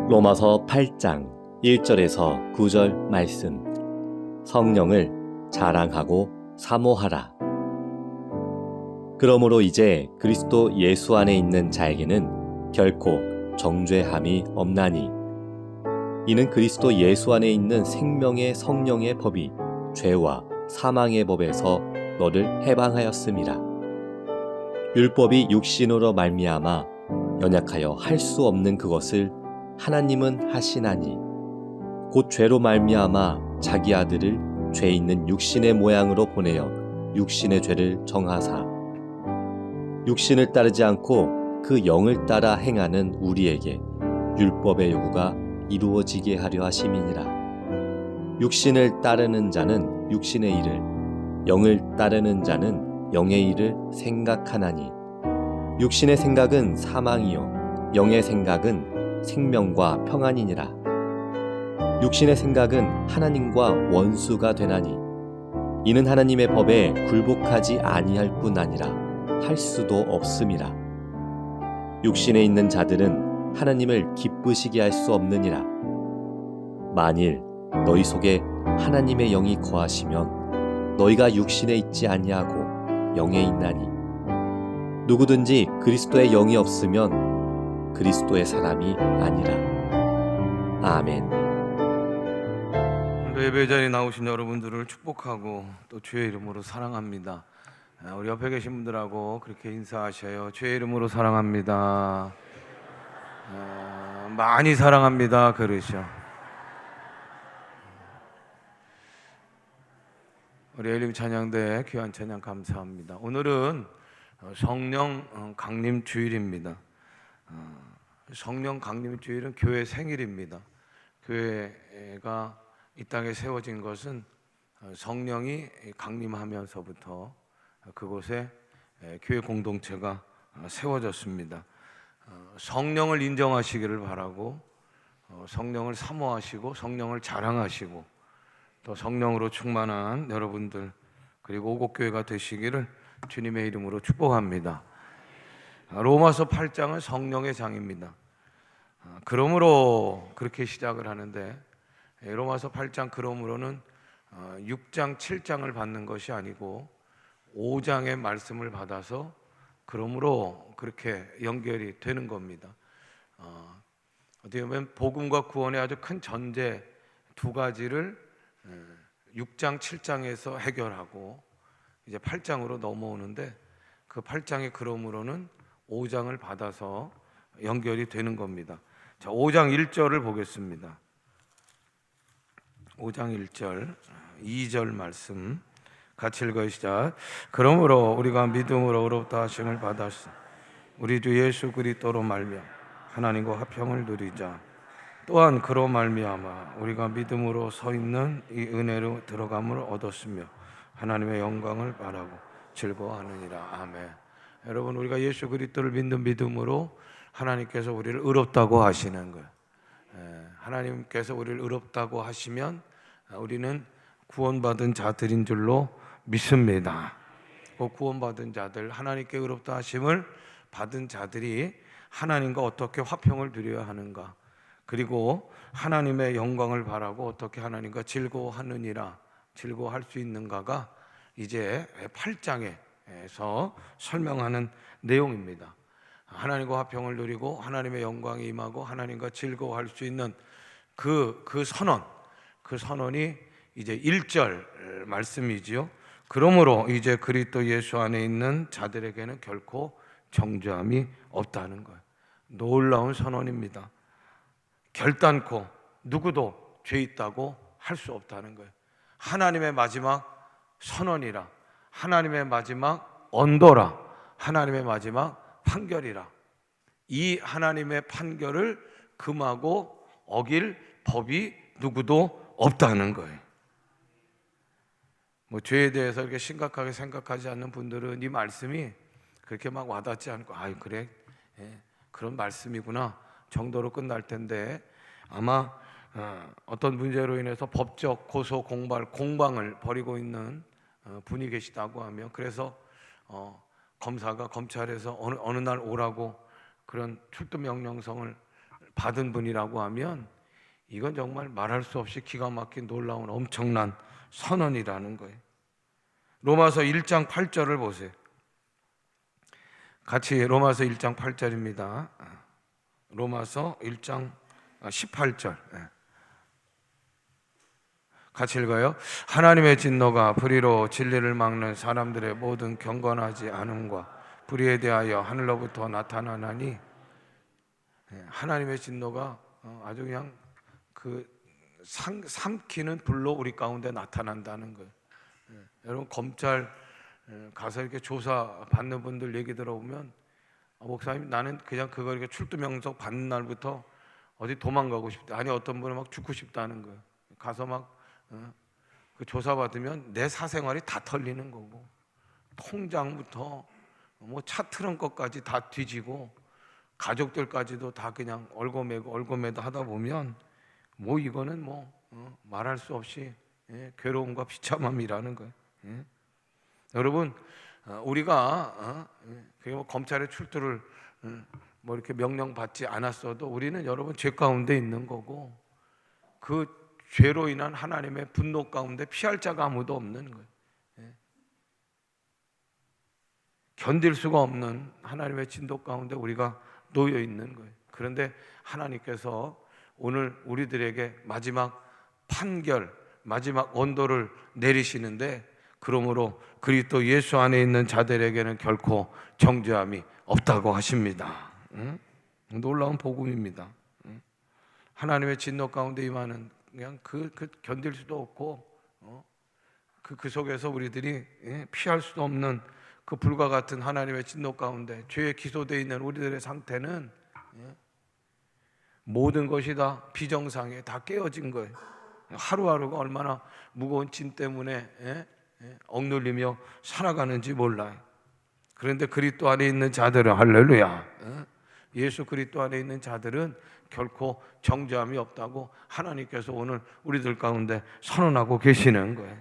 로마서 8장 1절에서 9절 말씀. 성령을 자랑하고 사모하라. 그러므로 이제 그리스도 예수 안에 있는 자에게는 결코 정죄함이 없나니, 이는 그리스도 예수 안에 있는 생명의 성령의 법이 죄와 사망의 법에서 너를 해방하였음이라. 율법이 육신으로 말미암아 연약하여 할 수 없는 그것을 하나님은 하시나니, 곧 죄로 말미암아 자기 아들을 죄 있는 육신의 모양으로 보내어 육신의 죄를 정하사 육신을 따르지 않고 그 영을 따라 행하는 우리에게 율법의 요구가 이루어지게 하려 하심이니라. 육신을 따르는 자는 육신의 일을, 영을 따르는 자는 영의 일을 생각하나니, 육신의 생각은 사망이요 영의 생각은 생명과 평안이니라. 육신의 생각은 하나님과 원수가 되나니, 이는 하나님의 법에 굴복하지 아니할 뿐 아니라 할 수도 없음이라. 육신에 있는 자들은 하나님을 기쁘시게 할 수 없느니라. 만일 너희 속에 하나님의 영이 거하시면 너희가 육신에 있지 아니하고 영에 있나니, 누구든지 그리스도의 영이 없으면 그리스도의 사람이 아니라. 아멘. 예배 자리에 나오신 여러분들을 축복하고 또 주의 이름으로 사랑합니다. 우리 옆에 계신 분들하고 그렇게 인사하셔요. 주의 이름으로 사랑합니다. 많이 사랑합니다. 그러셔. 우리 엘림 찬양대 귀한 찬양 감사합니다. 오늘은 성령 강림 주일입니다. 성령 강림 주일은 교회 생일입니다. 교회가 이 땅에 세워진 것은 성령이 강림하면서부터 그곳에 교회 공동체가 세워졌습니다. 성령을 인정하시기를 바라고, 성령을 사모하시고 성령을 자랑하시고 또 성령으로 충만한 여러분들, 그리고 오곡교회가 되시기를 주님의 이름으로 축복합니다. 로마서 8장은 성령의 장입니다. 그러므로 그렇게 시작을 하는데, 로마서 8장 그러므로는 6장 7장을 받는 것이 아니고 5장의 말씀을 받아서 그러므로 그렇게 연결이 되는 겁니다. 어떻게 보면 복음과 구원의 아주 큰 전제 두 가지를 6장 7장에서 해결하고 이제 8장으로 넘어오는데, 그 8장의 그러므로는 5장을 받아서 연결이 되는 겁니다. 자, 5장 1절을 보겠습니다. 5장 1절 2절 말씀 같이 읽어요. 시작. 그러므로 우리가 믿음으로 의롭다 하심을 받았으 우리 주 예수 그리스도로 말미암아 하나님과 화평을 누리자. 또한 그로 말미암아 우리가 믿음으로 서 있는 이 은혜로 들어감을 얻었으며 하나님의 영광을 바라고 즐거워하느니라. 아멘. 여러분, 우리가 예수 그리스도를 믿는 믿음으로 하나님께서 우리를 의롭다고 하시는 거예요. 하나님께서 우리를 의롭다고 하시면 우리는 구원받은 자들인 줄로 믿습니다. 그 구원받은 자들, 하나님께 의롭다 하심을 받은 자들이 하나님과 어떻게 화평을 누려야 하는가, 그리고 하나님의 영광을 바라고 어떻게 하나님과 즐거워하느니라, 즐거워할 수 있는가가 이제 8장에서 설명하는 내용입니다. 하나님과 화평을 누리고 하나님의 영광이 임하고 하나님과 즐거워할 수 있는 그 선언이 이제 1절 말씀이지요. 그러므로 이제 그리스도 예수 안에 있는 자들에게는 결코 정죄함이 없다는 거예요. 놀라운 선언입니다. 결단코 누구도 죄 있다고 할 수 없다는 거예요. 하나님의 마지막 선언이라, 하나님의 마지막 언도라, 하나님의 마지막 판결이라. 이 하나님의 판결을 금하고 어길 법이 누구도 없다는 거예요. 죄에 대해서 이렇게 심각하게 생각하지 않는 분들은 이 말씀이 그렇게 막 와닿지 않고, 아유 그래, 그런 말씀이구나 정도로 끝날 텐데, 아마 어떤 문제로 인해서 법적 고소 공방을 벌이고 있는 분이 계시다고 하며, 그래서 검사가 검찰에서 어느 날 오라고 그런 출두 명령성을 받은 분이라고 하면 이건 정말 말할 수 없이 기가 막힌 놀라운 엄청난 선언이라는 거예요. 로마서 1장 8절을 보세요. 같이 로마서 1장 8절입니다. 로마서 1장 18절 같이 읽어요. 하나님의 진노가 불의로 진리를 막는 사람들의 모든 경건하지 않음과 불의에 대하여 하늘로부터 나타나나니, 하나님의 진노가 아주 그냥 그 삼키는 불로 우리 가운데 나타난다는 거예요. 여러분 검찰 가서 이렇게 조사 받는 분들 얘기 들어보면 목사님 나는 그냥 그거 이렇게 출두명령 받는 날부터 어디 도망가고 싶다. 아니 어떤 분은 막 죽고 싶다는 거예요. 가서 막 그 조사 받으면 내 사생활이 다 털리는 거고 통장부터 뭐 차 트렁크까지 다 뒤지고 가족들까지도 다 그냥 얼고매도 하다 보면 뭐 이거는 뭐 말할 수 없이 괴로움과 비참함이라는 거예요. 여러분 우리가 뭐 검찰의 출두를 뭐 이렇게 명령 받지 않았어도 우리는 여러분 죄 가운데 있는 거고 그 죄로 인한 하나님의 분노 가운데 피할 자가 아무도 없는 거예요. 견딜 수가 없는 하나님의 진도 가운데 우리가 놓여 있는 거예요. 그런데 하나님께서 오늘 우리들에게 마지막 판결, 마지막 언도를 내리시는데, 그러므로 그리스도 예수 안에 있는 자들에게는 결코 정죄함이 없다고 하십니다. 놀라운 복음입니다. 하나님의 진노 가운데 임하는 그냥 그 견딜 수도 없고 그 속에서 우리들이 피할 수도 없는 그 불과 같은 하나님의 진노 가운데 죄에 기소되어 있는 우리들의 상태는 모든 것이 다 비정상에 다 깨어진 거예요. 하루하루가 얼마나 무거운 짐 때문에 억눌리며 살아가는지 몰라요. 그런데 그리스도 안에 있는 자들은 할렐루야, 예수 그리스도 안에 있는 자들은 결코 정죄함이 없다고 하나님께서 오늘 우리들 가운데 선언하고 계시는 거예요.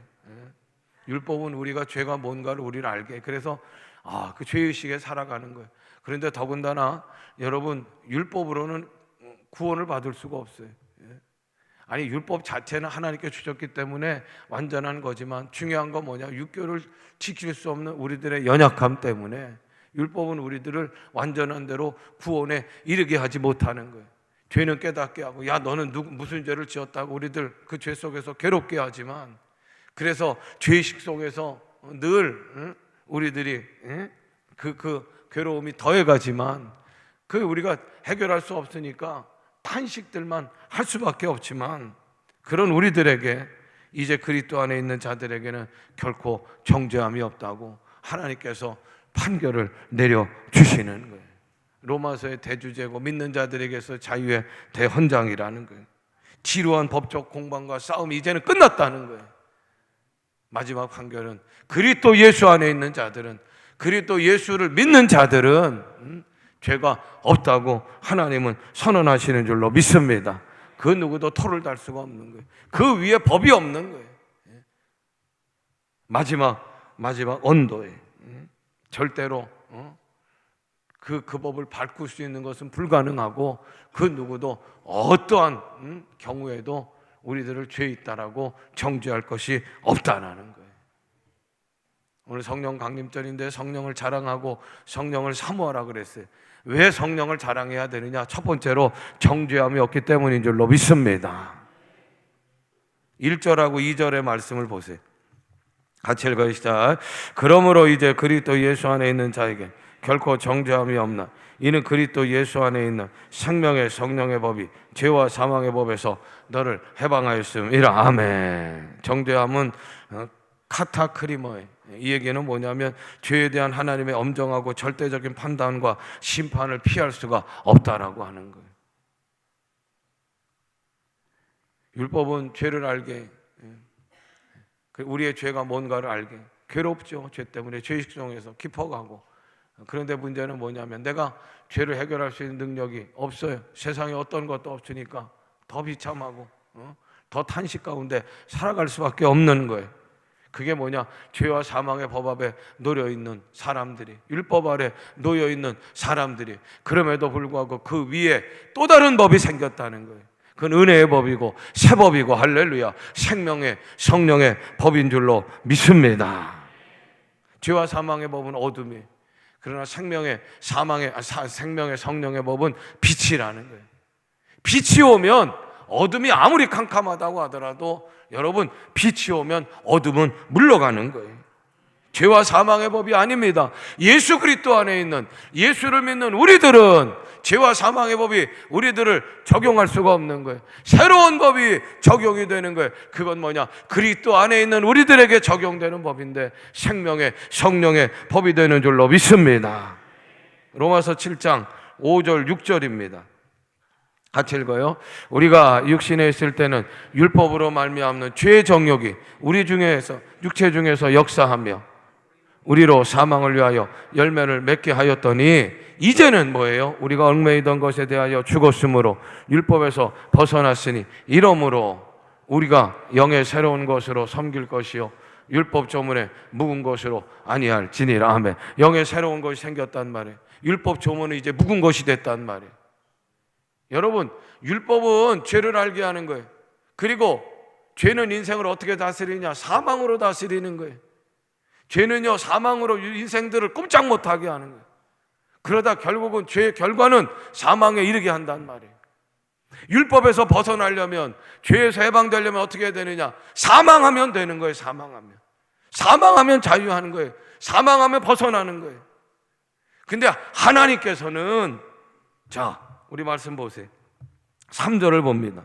율법은 우리가 죄가 뭔가를 우리를 알게, 그래서 그 죄의식에 살아가는 거예요. 그런데 더군다나 여러분 율법으로는 구원을 받을 수가 없어요. 아니 율법 자체는 하나님께 주셨기 때문에 완전한 거지만 중요한 건 뭐냐, 육교를 지킬 수 없는 우리들의 연약함 때문에 율법은 우리들을 완전한 대로 구원에 이르게 하지 못하는 거예요. 죄는 깨닫게 하고 야 너는 무슨 죄를 지었다고 우리들 그 죄 속에서 괴롭게 하지만, 그래서 죄의식 속에서 늘 우리들이 그 괴로움이 더해가지만 그 우리가 해결할 수 없으니까 탄식들만 할 수밖에 없지만, 그런 우리들에게 이제 그리스도 안에 있는 자들에게는 결코 정죄함이 없다고 하나님께서 판결을 내려주시는 거예요. 로마서의 대주제고 믿는 자들에게서 자유의 대헌장이라는 거예요. 지루한 법적 공방과 싸움이 이제는 끝났다는 거예요. 마지막 판결은 그리스도 예수 안에 있는 자들은, 그리스도 예수를 믿는 자들은 죄가 없다고 하나님은 선언하시는 줄로 믿습니다. 그 누구도 토를 달 수가 없는 거예요. 그 위에 법이 없는 거예요. 마지막 언도에 절대로 그 법을 바꿀 수 있는 것은 불가능하고, 그 누구도 어떠한 경우에도 우리들을 죄 있다라고 정죄할 것이 없다라는 거예요. 오늘 성령 강림절인데 성령을 자랑하고 성령을 사모하라 그랬어요. 왜 성령을 자랑해야 되느냐? 첫 번째로 정죄함이 없기 때문인 줄로 믿습니다. 1절하고 2절의 말씀을 보세요. 같이 읽어요. 시작. 그러므로 이제 그리스도 예수 안에 있는 자에게 결코 정죄함이 없나. 이는 그리스도 예수 안에 있는 생명의 성령의 법이 죄와 사망의 법에서 너를 해방하였음이라. 아멘. 정죄함은 카타크리머예요. 이 얘기는 뭐냐면 죄에 대한 하나님의 엄정하고 절대적인 판단과 심판을 피할 수가 없다라고 하는 거예요. 율법은 죄를 알게, 우리의 죄가 뭔가를 알게, 괴롭죠. 죄 때문에 죄의식 속에서 깊어가고. 그런데 문제는 뭐냐면 내가 죄를 해결할 수 있는 능력이 없어요. 세상에 어떤 것도 없으니까 더 비참하고 더 탄식 가운데 살아갈 수밖에 없는 거예요. 그게 뭐냐? 죄와 사망의 법 앞에 놓여 있는 사람들이, 율법 아래 놓여 있는 사람들이, 그럼에도 불구하고 그 위에 또 다른 법이 생겼다는 거예요. 그건 은혜의 법이고 새 법이고, 할렐루야, 생명의 성령의 법인 줄로 믿습니다. 죄와 사망의 법은 어둠이, 그러나 생명의 성령의 법은 빛이라는 거예요. 빛이 오면 어둠이 아무리 캄캄하다고 하더라도 여러분, 빛이 오면 어둠은 물러가는 거예요. 죄와 사망의 법이 아닙니다. 예수 그리스도 안에 있는, 예수를 믿는 우리들은 죄와 사망의 법이 우리들을 적용할 수가 없는 거예요. 새로운 법이 적용이 되는 거예요. 그건 뭐냐? 그리스도 안에 있는 우리들에게 적용되는 법인데 생명의 성령의 법이 되는 줄로 믿습니다. 로마서 7장 5절 6절입니다. 같이 읽어요. 우리가 육신에 있을 때는 율법으로 말미암는 죄의 정욕이 우리 중에서, 육체 중에서 역사하며 우리로 사망을 위하여 열매를 맺게 하였더니 이제는 뭐예요? 우리가 얽매이던 것에 대하여 죽었으므로 율법에서 벗어났으니 이러므로 우리가 영의 새로운 것으로 섬길 것이요 율법 조문에 묵은 것으로 아니할지니라. 아멘. 영의 새로운 것이 생겼단 말이에요. 율법 조문은 이제 묵은 것이 됐단 말이에요. 여러분, 율법은 죄를 알게 하는 거예요. 그리고 죄는 인생을 어떻게 다스리냐? 사망으로 다스리는 거예요. 죄는요, 사망으로 인생들을 꼼짝 못하게 하는 거예요. 그러다 결국은 죄의 결과는 사망에 이르게 한단 말이에요. 율법에서 벗어나려면, 죄에서 해방되려면 어떻게 해야 되느냐? 사망하면 되는 거예요. 사망하면 자유하는 거예요. 사망하면 벗어나는 거예요. 근데 하나님께서는, 자, 우리 말씀 보세요. 3절을 봅니다.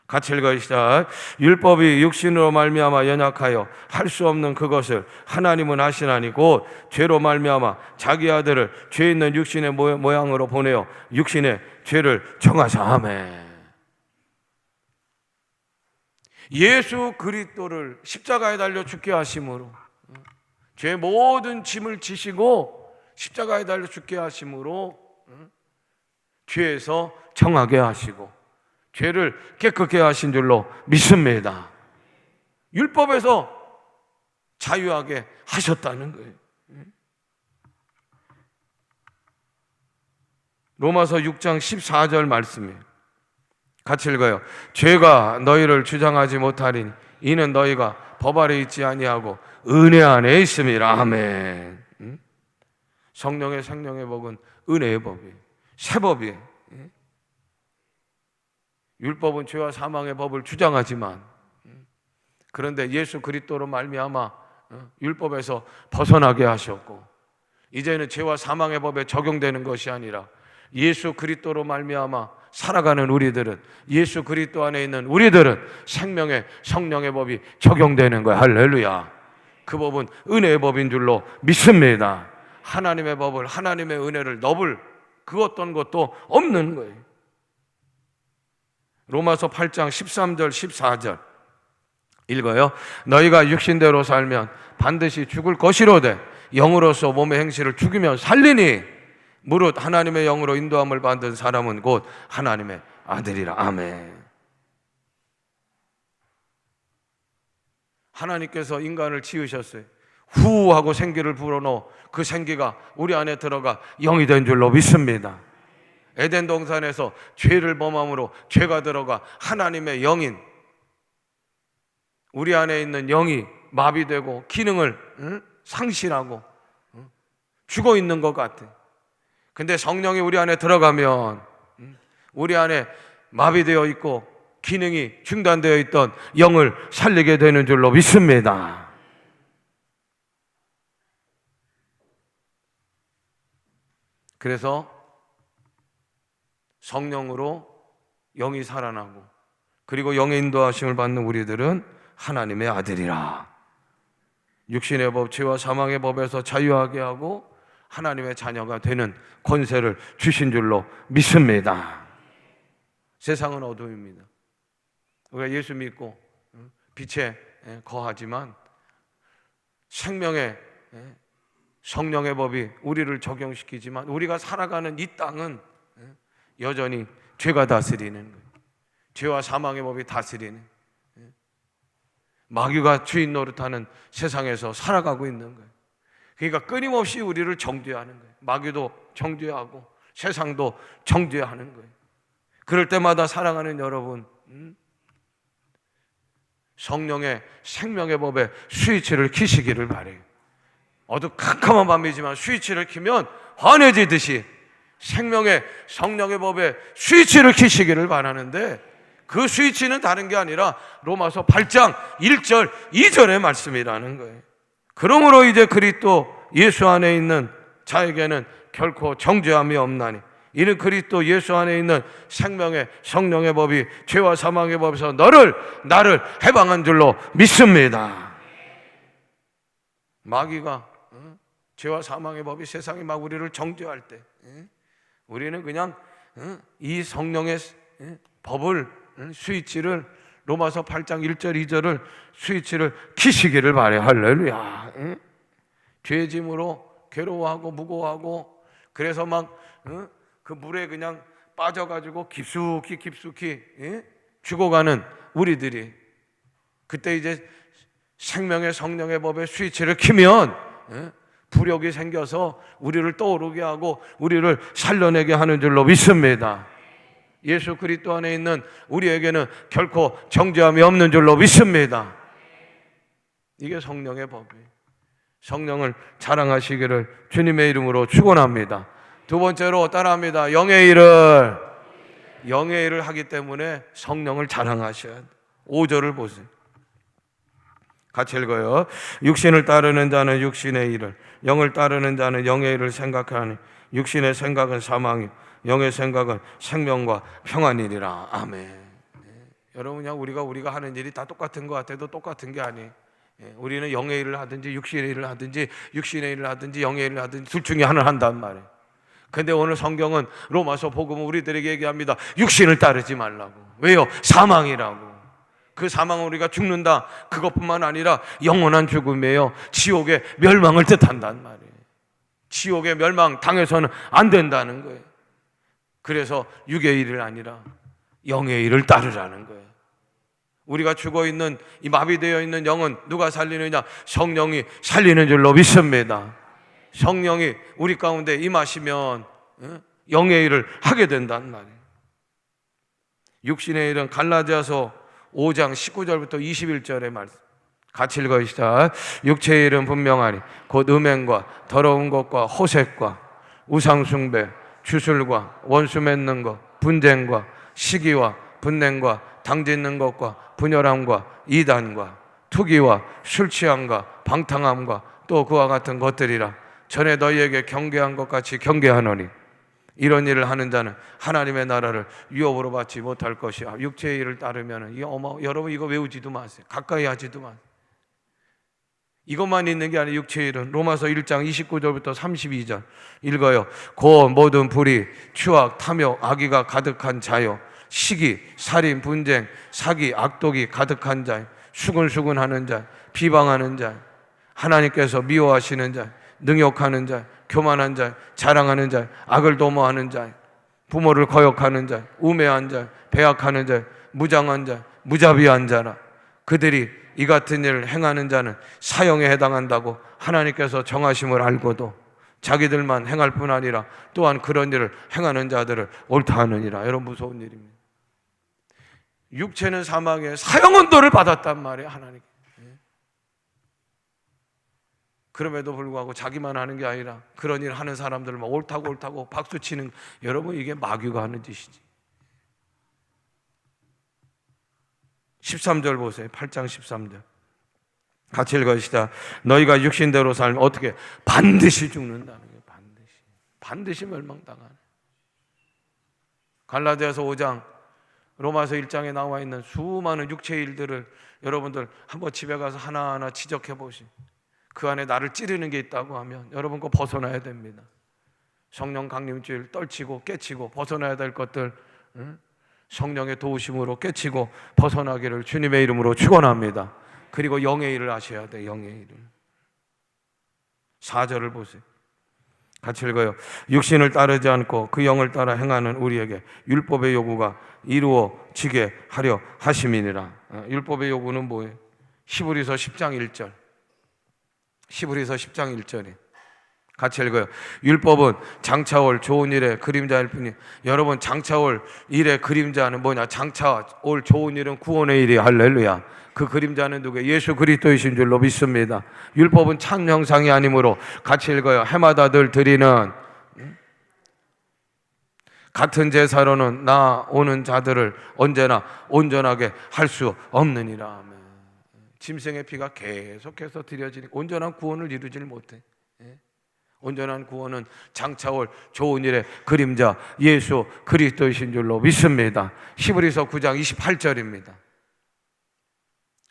같이 읽어요. 시작. 율법이 육신으로 말미암아 연약하여 할 수 없는 그것을 하나님은 하시나니 곧 죄로 말미암아 자기 아들을 죄 있는 육신의 모양으로 보내어 육신의 죄를 정하사. 아멘. 예수 그리스도를 십자가에 달려 죽게 하심으로, 죄의 모든 짐을 지시고 십자가에 달려 죽게 하심으로 죄에서 정하게 하시고 죄를 깨끗게 하신 줄로 믿습니다. 율법에서 자유하게 하셨다는 거예요. 로마서 6장 14절 말씀이에요. 같이 읽어요. 죄가 너희를 주장하지 못하리니 이는 너희가 법 아래 있지 아니하고 은혜 안에 있음이라. 아멘. 성령의 생명의 법은 은혜의 법이에요. 새 법이에요. 율법은 죄와 사망의 법을 주장하지만, 그런데 예수 그리스도로 말미암아 율법에서 벗어나게 하셨고, 이제는 죄와 사망의 법에 적용되는 것이 아니라 예수 그리스도로 말미암아 살아가는 우리들은, 예수 그리스도 안에 있는 우리들은 생명의 성령의 법이 적용되는 거예요. 할렐루야. 그 법은 은혜의 법인 줄로 믿습니다. 하나님의 법을, 하나님의 은혜를 넘을 그 어떤 것도 없는 거예요. 로마서 8장 13절 14절 읽어요. 너희가 육신대로 살면 반드시 죽을 것이로되 영으로서 몸의 행실을 죽이며 살리니 무릇 하나님의 영으로 인도함을 받은 사람은 곧 하나님의 아들이라. 아멘. 하나님께서 인간을 지으셨어요. 후 하고 생기를 불어넣어 그 생기가 우리 안에 들어가 영이 된 줄로 믿습니다. 에덴 동산에서 죄를 범함으로 죄가 들어가 하나님의 영인, 우리 안에 있는 영이 마비되고 기능을 상실하고 죽어 있는 것 같아. 근데 성령이 우리 안에 들어가면 우리 안에 마비되어 있고 기능이 중단되어 있던 영을 살리게 되는 줄로 믿습니다. 그래서 성령으로 영이 살아나고, 그리고 영의 인도하심을 받는 우리들은 하나님의 아들이라. 육신의 법, 죄와 사망의 법에서 자유하게 하고 하나님의 자녀가 되는 권세를 주신 줄로 믿습니다. 세상은 어둠입니다. 우리가 예수 믿고 빛에 거하지만 생명의 성령의 법이 우리를 적용시키지만 우리가 살아가는 이 땅은 여전히 죄가 다스리는 거예요. 죄와 사망의 법이 다스리는. 마귀가 주인 노릇하는 세상에서 살아가고 있는 거예요. 그러니까 끊임없이 우리를 정죄하는 거예요. 마귀도 정죄하고 세상도 정죄하는 거예요. 그럴 때마다 사랑하는 여러분, 성령의 생명의 법에 스위치를 키시기를 바래요. 어두컴컴한 밤이지만 스위치를 키면 환해지듯이 생명의 성령의 법에 스위치를 키시기를 바라는데, 그 스위치는 다른 게 아니라 로마서 8장 1절 2절의 말씀이라는 거예요. 그러므로 이제 그리스도 예수 안에 있는 자에게는 결코 정죄함이 없나니 이는 그리스도 예수 안에 있는 생명의 성령의 법이 죄와 사망의 법에서 나를 해방한 줄로 믿습니다. 마귀가 죄와 사망의 법이 세상이 막 우리를 정죄할 때 우리는 그냥 이 성령의 법을, 스위치를, 로마서 8장 1절 2절을 스위치를 키시기를 바래요. 할렐루야. 죄의 짐으로 괴로워하고 무거워하고 그래서 막 그 물에 그냥 빠져가지고 깊숙이 죽어가는 우리들이, 그때 이제 생명의 성령의 법의 스위치를 키면 부력이 생겨서 우리를 떠오르게 하고 우리를 살려내게 하는 줄로 믿습니다. 예수 그리스도 안에 있는 우리에게는 결코 정죄함이 없는 줄로 믿습니다. 이게 성령의 법이에요. 성령을 자랑하시기를 주님의 이름으로 축원합니다. 두 번째로 따라합니다. 영의 일을 하기 때문에 성령을 자랑하셔야 돼요. 5절을 보세요. 같이 읽어요. 육신을 따르는 자는 육신의 일을, 영을 따르는 자는 영의 일을 생각하니 육신의 생각은 사망이요 영의 생각은 생명과 평안이니라. 아멘. 여러분, 그냥 우리가 하는 일이 다 똑같은 것 같아도 똑같은 게 아니에요. 우리는 영의 일을 하든지 육신의 일을 하든지 영의 일을 하든지 둘 중에 하나를 한단 말이에요. 근데 오늘 성경은 로마서 복음은 우리들에게 얘기합니다. 육신을 따르지 말라고. 왜요? 사망이라고. 그 사망은 우리가 죽는다, 그것뿐만 아니라 영원한 죽음이에요. 지옥의 멸망을 뜻한단 말이에요. 지옥의 멸망 당해서는 안 된다는 거예요. 그래서 육의 일을 아니라 영의 일을 따르라는 거예요. 우리가 죽어있는, 이 마비되어 있는 영은 누가 살리느냐? 성령이 살리는 줄로 믿습니다. 성령이 우리 가운데 임하시면 영의 일을 하게 된단 말이에요. 육신의 일은 갈라디아서 5장 19절부터 21절의 말씀 같이 읽어주시다. 육체의 일은 분명하니 곧 음행과 더러운 것과 호색과 우상숭배, 주술과 원수 맺는 것, 분쟁과 시기와 분냉과 당짓는 것과 분열함과 이단과 투기와 술취함과 방탕함과 또 그와 같은 것들이라. 전에 너희에게 경계한 것 같이 경계하노니 이런 일을 하는 자는 하나님의 나라를 유업으로 받지 못할 것이야. 육체의 일을 따르면 여러분 이거 외우지도 마세요. 가까이 하지도 마세요. 이것만 있는 게 아니라 육체의 일은 로마서 1장 29절부터 32절 읽어요. 곧 모든 불의, 추악, 탐욕, 악의가 가득한 자요, 시기, 살인, 분쟁, 사기, 악독이 가득한 자, 수근수근하는 자, 비방하는 자, 하나님께서 미워하시는 자, 능욕하는 자, 교만한 자, 자랑하는 자, 악을 도모하는 자, 부모를 거역하는 자, 우매한 자, 배약하는 자, 무장한 자, 무자비한 자라. 그들이 이 같은 일을 행하는 자는 사형에 해당한다고 하나님께서 정하심을 알고도 자기들만 행할 뿐 아니라 또한 그런 일을 행하는 자들을 옳다 하느니라. 여러분, 무서운 일입니다. 육체는 사망에 사형언도를 받았단 말이에요, 하나님. 그럼에도 불구하고 자기만 하는 게 아니라 그런 일 하는 사람들을 막 옳다고 박수치는, 여러분 이게 마귀가 하는 짓이지. 13절 보세요. 8장 13절 같이 읽으시다. 너희가 육신대로 살면 어떻게? 반드시 죽는다는 거예요. 반드시 멸망당하는. 갈라디아서 5장, 로마서 1장에 나와 있는 수많은 육체의 일들을 여러분들 한번 집에 가서 하나하나 지적해 보시. 그 안에 나를 찌르는 게 있다고 하면 여러분 거 벗어나야 됩니다. 성령 강림주일 떨치고 깨치고 벗어나야 될 것들, 성령의 도우심으로 깨치고 벗어나기를 주님의 이름으로 축원합니다. 그리고 영의 일을 하셔야 돼. 영의 일을. 4절을 보세요. 같이 읽어요. 육신을 따르지 않고 그 영을 따라 행하는 우리에게 율법의 요구가 이루어지게 하려 하심이니라. 율법의 요구는 뭐예요? 히브리서 10장 1절. 히브리서 10장 1절이 같이 읽어요. 율법은 장차올 좋은 일의 그림자일 뿐이. 여러분, 장차올 일의 그림자는 뭐냐? 장차올 좋은 일은 구원의 일이. 할렐루야. 그 그림자는 누구예요? 예수 그리스도이신 줄로 믿습니다. 율법은 참 형상이 아니므로 같이 읽어요. 해마다 늘 드리는 같은 제사로는 나오는 자들을 언제나 온전하게 할 수 없느니라. 아멘. 짐승의 피가 계속해서 드려지니 온전한 구원을 이루질 못해. 온전한 구원은 장차올 좋은 일의 그림자 예수 그리스도이신 줄로 믿습니다. 히브리서 9장 28절입니다.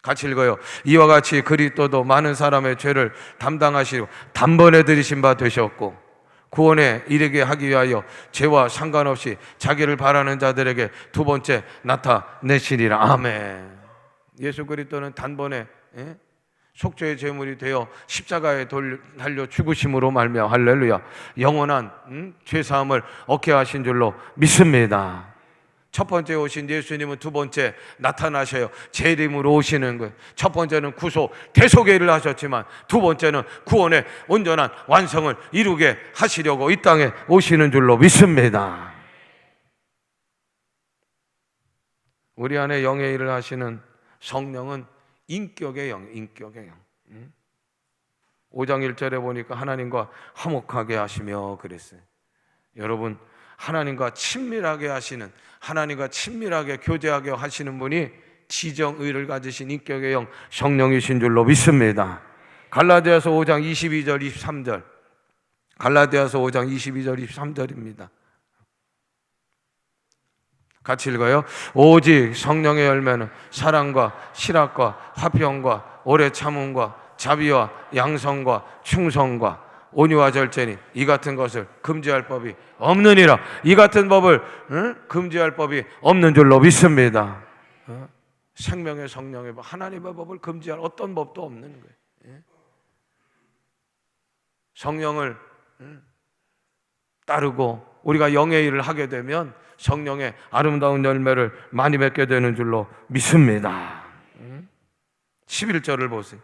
같이 읽어요. 이와 같이 그리스도도 많은 사람의 죄를 담당하시고 단번에 들이신 바 되셨고 구원에 이르게 하기 위하여 죄와 상관없이 자기를 바라는 자들에게 두 번째 나타내시리라. 아멘. 예수 그리스도는 단번에 속죄의 제물이 되어 십자가에 달려 죽으심으로 말미암아 할렐루야 영원한 죄사함을 얻게 하신 줄로 믿습니다. 첫 번째 오신 예수님은 두 번째 나타나셔요. 재림으로 오시는 거예요. 첫 번째는 구속 대속의 일을 하셨지만 두 번째는 구원의 온전한 완성을 이루게 하시려고 이 땅에 오시는 줄로 믿습니다. 우리 안에 영의 일을 하시는 성령은 인격의 영, 인격의 영. 5장 1절에 보니까 하나님과 화목하게 하시며 그랬어요. 여러분, 하나님과 친밀하게 하시는, 하나님과 친밀하게 교제하게 하시는 분이 지정의를 가지신 인격의 영 성령이신 줄로 믿습니다. 갈라디아서 5장 22절 23절, 갈라디아서 5장 22절 23절입니다. 같이 읽어요. 오직 성령의 열매는 사랑과 실학과 화평과 오래 참음과 자비와 양성과 충성과 온유와 절제니 이 같은 것을 금지할 법이 없느니라. 이 같은 법을 금지할 법이 없는 줄로 믿습니다. 생명의 성령의 법, 하나님의 법을 금지할 어떤 법도 없는 거예요. 성령을 따르고 우리가 영의 일을 하게 되면 성령의 아름다운 열매를 많이 맺게 되는 줄로 믿습니다. 11절을 보세요.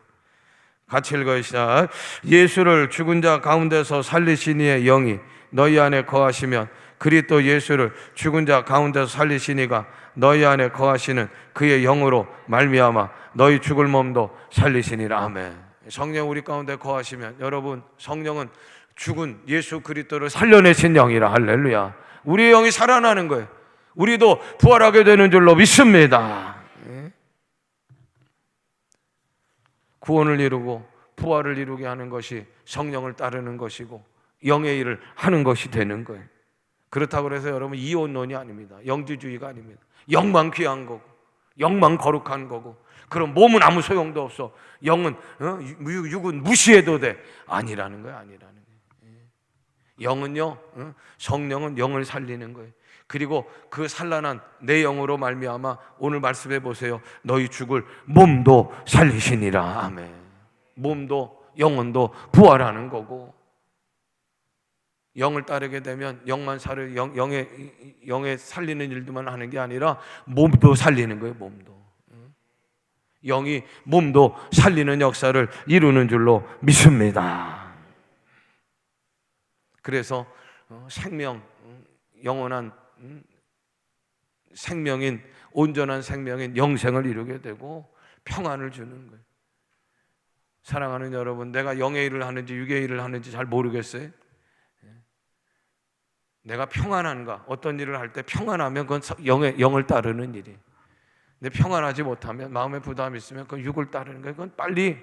같이 읽어요. 시작. 예수를 죽은 자 가운데서 살리신 이의 영이 너희 안에 거하시면 그리스도 예수를 죽은 자 가운데서 살리신 이가 너희 안에 거하시는 그의 영으로 말미암아 너희 죽을 몸도 살리시니라. 아멘. 성령 우리 가운데 거하시면 여러분, 성령은 죽은 예수 그리스도를 살려내신 영이라. 할렐루야. 우리의 영이 살아나는 거예요. 우리도 부활하게 되는 줄로 믿습니다. 구원을 이루고 부활을 이루게 하는 것이 성령을 따르는 것이고 영의 일을 하는 것이 되는 거예요. 그렇다고 해서 여러분 이혼론이 아닙니다. 영지주의가 아닙니다. 영만 귀한 거고 영만 거룩한 거고 그럼 몸은 아무 소용도 없어. 영은 육은 무시해도 돼. 아니라는 거예요. 아니라는 거예요. 영은요, 성령은 영을 살리는 거예요. 그리고 그 산란한 내 영으로 말미암아 오늘 말씀해 보세요. 너희 죽을 몸도 살리시니라. 아멘. 몸도 영혼도 부활하는 거고 영을 따르게 되면 영만 영에 살리는 일들만 하는 게 아니라 몸도 살리는 거예요. 몸도. 영이 몸도 살리는 역사를 이루는 줄로 믿습니다. 그래서 생명, 영원한 생명인 온전한 생명인 영생을 이루게 되고 평안을 주는 거예요. 사랑하는 여러분, 내가 영의 일을 하는지 육의 일을 하는지 잘 모르겠어요. 내가 평안한가? 어떤 일을 할 때 평안하면 그건 영을 따르는 일이에요. 근데 평안하지 못하면 마음에 부담이 있으면 그건 육을 따르는 거예요. 그건 빨리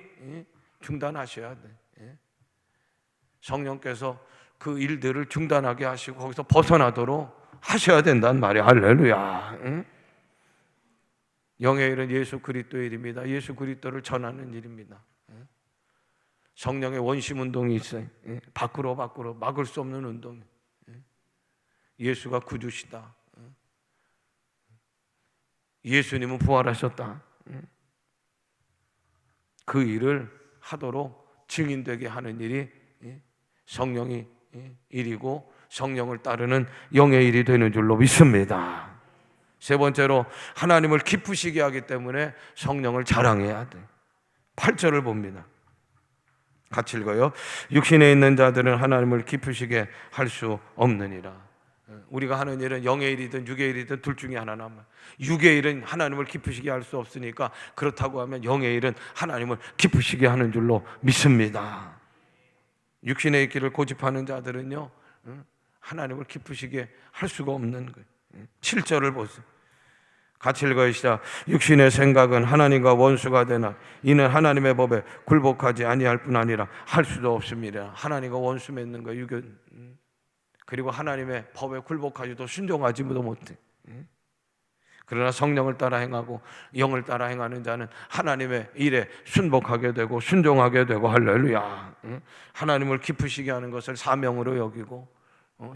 중단하셔야 돼요. 성령께서 그 일들을 중단하게 하시고 거기서 벗어나도록 하셔야 된단 말이에요. 할렐루야. 영의 일은 예수 그리스도의 일입니다. 예수 그리스도를 전하는 일입니다. 성령의 원심 운동이 있어요. 밖으로 막을 수 없는 운동. 예수가 구주시다. 예수님은 부활하셨다. 그 일을 하도록 증인되게 하는 일이 성령이 일이고 성령을 따르는 영의 일이 되는 줄로 믿습니다. 세 번째로 하나님을 기쁘시게 하기 때문에 성령을 자랑해야 돼. 8절을 봅니다. 같이 읽어요. 육신에 있는 자들은 하나님을 기쁘시게 할 수 없느니라. 우리가 하는 일은 영의 일이든 육의 일이든 둘 중에 하나나. 육의 일은 하나님을 기쁘시게 할 수 없으니까 그렇다고 하면 영의 일은 하나님을 기쁘시게 하는 줄로 믿습니다. 육신의 길을 고집하는 자들은요, 하나님을 기쁘시게 할 수가 없는 거예요. 7절을 보세요. 같이 읽어주시자. 육신의 생각은 하나님과 원수가 되나 이는 하나님의 법에 굴복하지 아니할 뿐 아니라 할 수도 없습니다. 하나님과 원수 맺는 거 육은, 그리고 하나님의 법에 굴복하지도 순종하지도 못해. 그러나 성령을 따라 행하고 영을 따라 행하는 자는 하나님의 일에 순복하게 되고 순종하게 되고, 할렐루야. 하나님을 기쁘시게 하는 것을 사명으로 여기고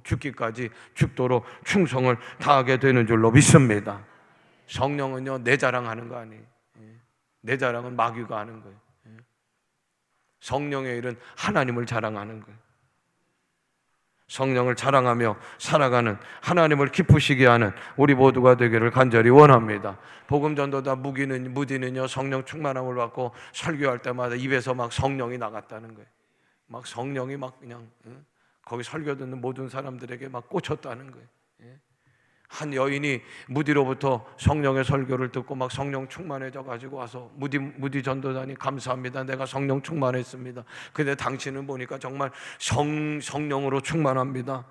죽기까지 죽도록 충성을 다하게 되는 줄로 믿습니다. 성령은요, 내 자랑하는 거 아니에요. 내 자랑은 마귀가 하는 거예요. 성령의 일은 하나님을 자랑하는 거예요. 성령을 자랑하며 살아가는, 하나님을 기쁘시게 하는 우리 모두가 되기를 간절히 원합니다. 복음 전도자 무디는요, 성령 충만함을 받고 설교할 때마다 입에서 막 성령이 나갔다는 거예요. 막 성령이 막 그냥 거기 설교 듣는 모든 사람들에게 막 꽂혔다는 거예요. 한 여인이 무디로부터 성령의 설교를 듣고 막 성령 충만해져 가지고 와서 무디 전도자님 감사합니다. 내가 성령 충만했습니다. 근데 당신은 보니까 정말 성령으로 충만합니다.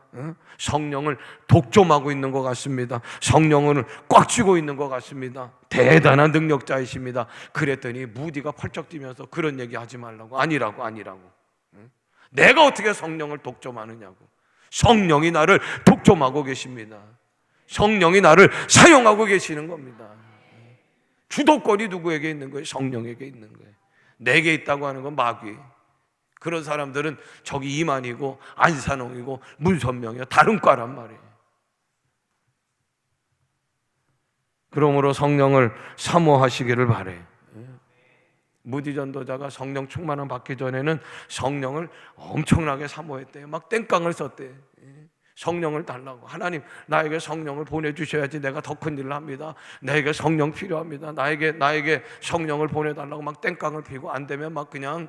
성령을 독점하고 있는 것 같습니다. 성령을 꽉 쥐고 있는 것 같습니다. 대단한 능력자이십니다. 그랬더니 무디가 펄쩍 뛰면서 그런 얘기 하지 말라고. 아니라고. 내가 어떻게 성령을 독점하느냐고. 성령이 나를 독점하고 계십니다. 성령이 나를 사용하고 계시는 겁니다. 주도권이 누구에게 있는 거예요? 성령에게 있는 거예요. 내게 있다고 하는 건 마귀. 그런 사람들은 저기 이만이고 안산홍이고 문선명이야. 다른 과란 말이에요. 그러므로 성령을 사모하시기를 바래요. 무디 전도자가 성령 충만함 받기 전에는 성령을 엄청나게 사모했대요. 막 땡깡을 썼대요. 성령을 달라고. 하나님, 나에게 성령을 보내주셔야지 내가 더 큰 일을 합니다. 나에게 성령 필요합니다. 나에게 성령을 보내달라고 막 땡깡을 피고, 안 되면 막 그냥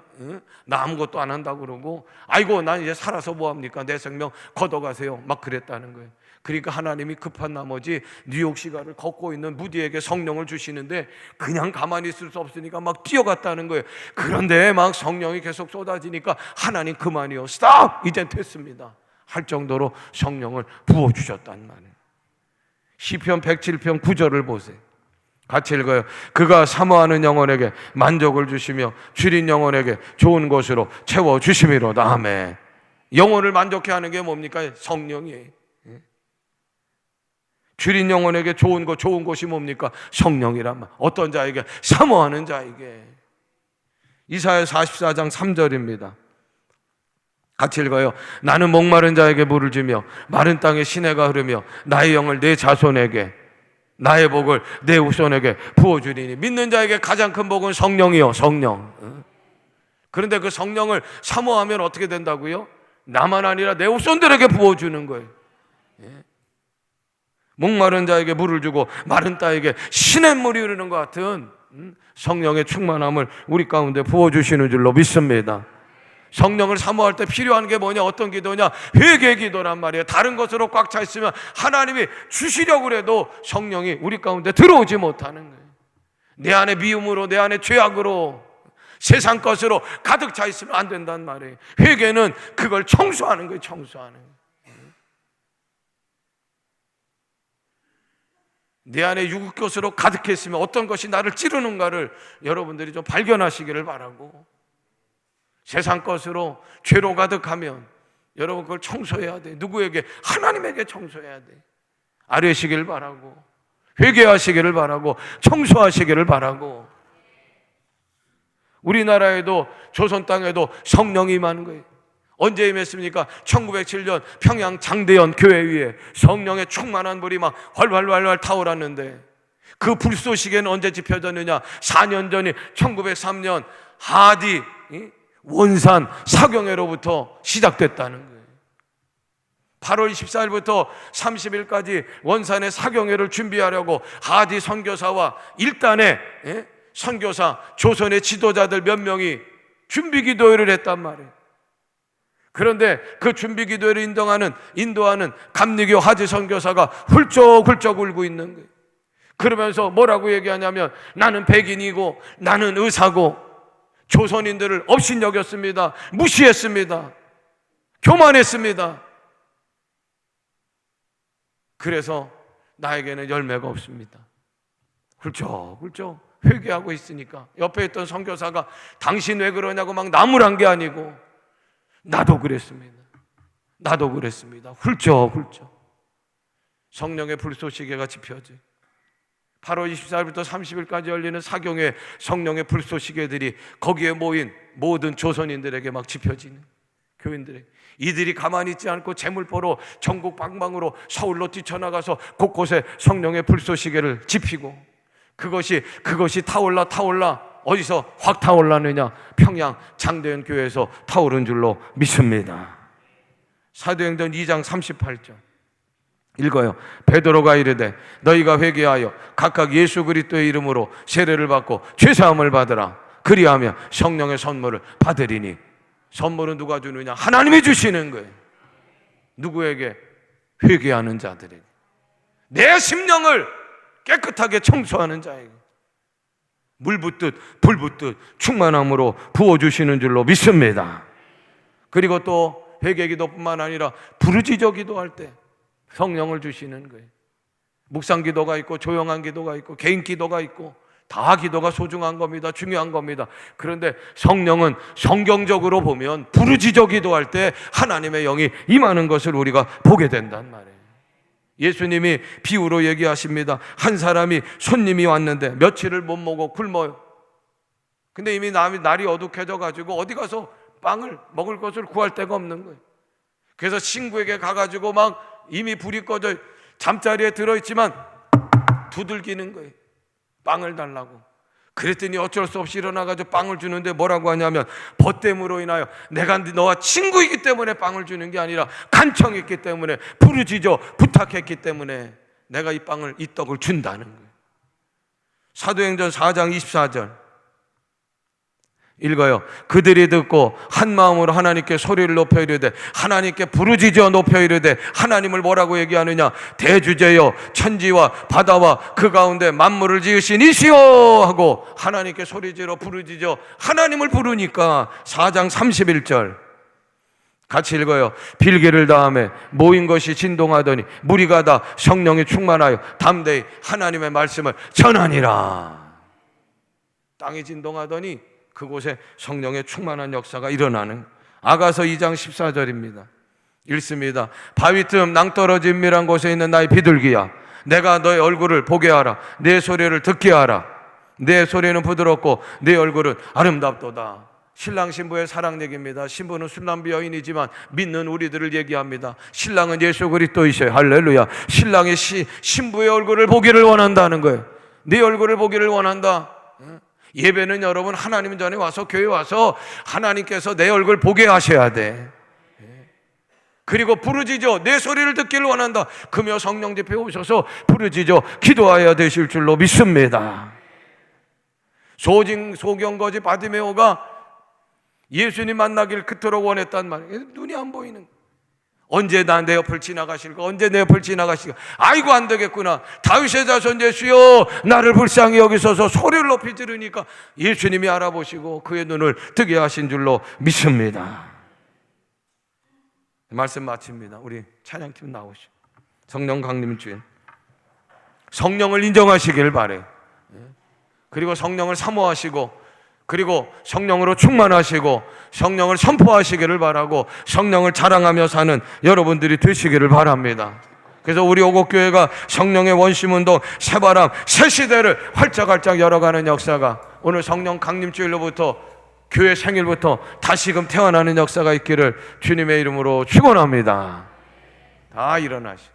나 아무것도 안 한다고 그러고, 아이고 난 이제 살아서 뭐합니까? 내 생명 걷어가세요. 막 그랬다는 거예요. 그러니까 하나님이 급한 나머지 뉴욕시가를 걷고 있는 무디에게 성령을 주시는데 그냥 가만히 있을 수 없으니까 막 뛰어갔다는 거예요. 그런데 막 성령이 계속 쏟아지니까 하나님 그만이요, 스탑! 이젠 됐습니다 할 정도로 성령을 부어주셨단 말이에요. 시편 107편 9절을 보세요. 같이 읽어요. 그가 사모하는 영혼에게 만족을 주시며 줄인 영혼에게 좋은 것으로 채워주심이로다. 아멘. 영혼을 만족해 하는 게 뭡니까? 성령이에요. 줄인 영혼에게 좋은 것이 뭡니까? 성령이란 말. 어떤 자에게? 사모하는 자에게. 이사야 44장 3절입니다. 같이 읽어요. 나는 목마른 자에게 물을 주며 마른 땅에 시내가 흐르며 나의 영을 내 자손에게, 나의 복을 내 후손에게 부어주리니. 믿는 자에게 가장 큰 복은 성령이요, 성령. 그런데 그 성령을 사모하면 어떻게 된다고요? 나만 아니라 내 후손들에게 부어주는 거예요. 목마른 자에게 물을 주고 마른 땅에게 시냇물이 흐르는 것 같은 성령의 충만함을 우리 가운데 부어주시는 줄로 믿습니다. 성령을 사모할 때 필요한 게 뭐냐? 어떤 기도냐? 회개 기도란 말이에요. 다른 것으로 꽉 차 있으면 하나님이 주시려고 해도 성령이 우리 가운데 들어오지 못하는 거예요. 내 안에 미움으로, 내 안에 죄악으로, 세상 것으로 가득 차 있으면 안 된단 말이에요. 회개는 그걸 청소하는 거예요. 청소하는 거예요. 내 안에 육의 것으로 가득했으면 어떤 것이 나를 찌르는가를 여러분들이 좀 발견하시기를 바라고, 세상 것으로 죄로 가득하면 여러분 그걸 청소해야 돼. 누구에게? 하나님에게 청소해야 돼. 아뢰시길 바라고, 회개하시기를 바라고, 청소하시기를 바라고. 우리나라에도 조선 땅에도 성령이 임하는 거예요. 언제 임했습니까? 1907년 평양 장대현 교회 위에 성령의 충만한 불이 막 활활 타오랐는데, 그 불쏘시개는 언제 집혀졌느냐? 4년 전인 1903년 하디 원산 사경회로부터 시작됐다는 거예요. 8월 24일부터 30일까지 원산의 사경회를 준비하려고 하디 선교사와 일단의 선교사, 조선의 지도자들 몇 명이 준비 기도회를 했단 말이에요. 그런데 그 준비 기도회를 인도하는 감리교 하지 선교사가 훌쩍훌쩍 울고 있는 거예요. 그러면서 뭐라고 얘기하냐면, 나는 백인이고 나는 의사고 조선인들을 업신여겼습니다. 무시했습니다. 교만했습니다. 그래서 나에게는 열매가 없습니다. 훌쩍훌쩍 회개하고 있으니까 옆에 있던 선교사가 당신 왜 그러냐고 막 나무란 게 아니고, 나도 그랬습니다. 훌쩍훌쩍 성령의 불쏘시개가 지펴져 8월 24일부터 30일까지 열리는 사경회 성령의 불쏘시개들이 거기에 모인 모든 조선인들에게 막 지펴지는, 교인들에게. 이들이 가만히 있지 않고 재물포로 전국 방방으로 서울로 뛰쳐나가서 곳곳에 성령의 불쏘시개를 지피고, 그것이 타올라 어디서 확 타올랐느냐? 평양 장대현 교회에서 타오른 줄로 믿습니다. 사도행전 2장 38절 읽어요. 베드로가 이르되 너희가 회개하여 각각 예수 그리스도의 이름으로 세례를 받고 죄사함을 받으라. 그리하면 성령의 선물을 받으리니. 선물은 누가 주느냐? 하나님이 주시는 거예요. 누구에게? 회개하는 자들에게. 내 심령을 깨끗하게 청소하는 자에게 물 붓듯 불 붓듯 충만함으로 부어주시는 줄로 믿습니다. 그리고 또 회개 기도뿐만 아니라 부르짖어 기도할 때 성령을 주시는 거예요. 묵상 기도가 있고 조용한 기도가 있고 개인 기도가 있고, 다 기도가 소중한 겁니다. 중요한 겁니다. 그런데 성령은 성경적으로 보면 부르짖어 기도할 때 하나님의 영이 임하는 것을 우리가 보게 된단 말이에요. 예수님이 비유로 얘기하십니다. 한 사람이 손님이 왔는데 며칠을 못 먹고 굶어요. 근데 이미 날이 어둑해져 가지고 어디 가서 빵을 먹을 것을 구할 데가 없는 거예요. 그래서 친구에게 가가지고 막 이미 불이 꺼져 잠자리에 들어있지만 두들기는 거예요. 빵을 달라고. 그랬더니 어쩔 수 없이 일어나가지고 빵을 주는데 뭐라고 하냐면, 벗됨으로 인하여 내가 너와 친구이기 때문에 빵을 주는 게 아니라 간청했기 때문에, 부르짖어 부탁했기 때문에 내가 이 떡을 준다는 거예요. 사도행전 4장 24절 읽어요. 그들이 듣고 한 마음으로 하나님께 소리를 높여 이르되, 하나님께 부르짖어 높여 이르되, 하나님을 뭐라고 얘기하느냐? 대주제여 천지와 바다와 그 가운데 만물을 지으신 이시여 하고 하나님께 소리지러 부르짖어 하나님을 부르니까 4장 31절 같이 읽어요. 빌기를 다음에 모인 것이 진동하더니 무리가 다 성령이 충만하여 담대히 하나님의 말씀을 전하니라. 땅이 진동하더니 그곳에 성령의 충만한 역사가 일어나는. 아가서 2장 14절입니다. 읽습니다. 바위틈 낭떠러진 은밀한 곳에 있는 나의 비둘기야, 내가 너의 얼굴을 보게 하라. 내 소리를 듣게 하라. 내 소리는 부드럽고 내 얼굴은 아름답도다. 신랑 신부의 사랑 얘기입니다. 신부는 술남비 여인이지만 믿는 우리들을 얘기합니다. 신랑은 예수 그리스도이셔요. 할렐루야. 신랑이 신부의 얼굴을 보기를 원한다는 거예요. 네 얼굴을 보기를 원한다. 예배는 여러분 하나님 전에 와서 교회 와서 하나님께서 내 얼굴 보게 하셔야 돼. 그리고 부르짖어 내 소리를 듣기를 원한다. 금요 성령 집회에 오셔서 부르짖어 기도하여야 되실 줄로 믿습니다. 소경거지 바디메오가 예수님 만나길 그토록 원했단 말이에요. 눈이 안 보이는. 언제 내 옆을 지나가실까? 언제 내 옆을 지나가실까? 아이고 안 되겠구나. 다윗의 자손 예수여 나를 불쌍히 여기소서 소리를 높이 지르니까 예수님이 알아보시고 그의 눈을 뜨게 하신 줄로 믿습니다. 말씀 마칩니다. 우리 찬양팀 나오시죠. 성령 강림 주인, 성령을 인정하시길 바래요. 그리고 성령을 사모하시고, 그리고 성령으로 충만하시고 성령을 선포하시기를 바라고 성령을 자랑하며 사는 여러분들이 되시기를 바랍니다. 그래서 우리 오곡교회가 성령의 원심운동, 새바람, 새시대를 활짝활짝 열어가는 역사가 오늘 성령 강림주일로부터 교회 생일부터 다시금 태어나는 역사가 있기를 주님의 이름으로 축원합니다. 다 일어나시.